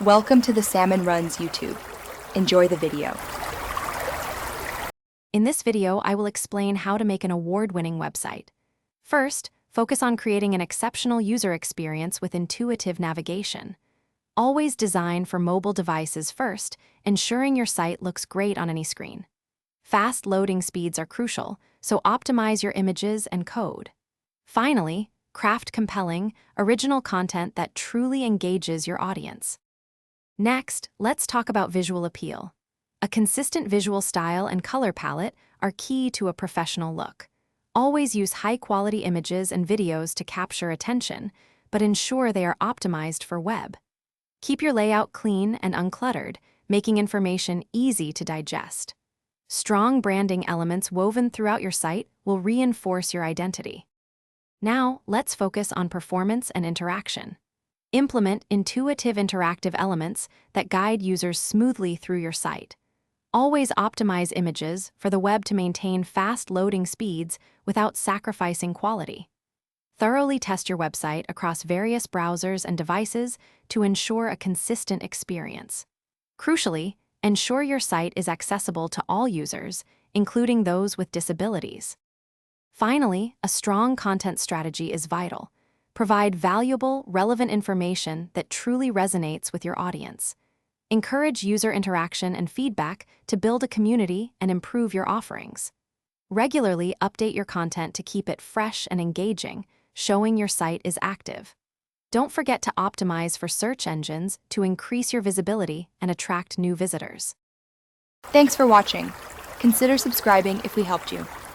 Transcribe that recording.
Welcome to the Salmon Runs YouTube. Enjoy the video. In this video, I will explain how to make an award-winning website. First, focus on creating an exceptional user experience with intuitive navigation. Always design for mobile devices first, ensuring your site looks great on any screen. Fast loading speeds are crucial, so optimize your images and code. Finally, craft compelling, original content that truly engages your audience. Next, let's talk about visual appeal. A consistent visual style and color palette are key to a professional look. Always use high-quality images and videos to capture attention, but ensure they are optimized for web. Keep your layout clean and uncluttered, making information easy to digest. Strong branding elements woven throughout your site will reinforce your identity. Now, let's focus on performance and interaction. Implement intuitive interactive elements that guide users smoothly through your site. Always optimize images for the web to maintain fast loading speeds without sacrificing quality. Thoroughly test your website across various browsers and devices to ensure a consistent experience. Crucially, ensure your site is accessible to all users, including those with disabilities. Finally, a strong content strategy is vital. Provide valuable, relevant information that truly resonates with your audience. Encourage user interaction and feedback to build a community and improve your offerings. Regularly update your content to keep it fresh and engaging, showing your site is active. Don't forget to optimize for search engines to increase your visibility and attract new visitors. Thanks for watching. Consider subscribing if we helped you.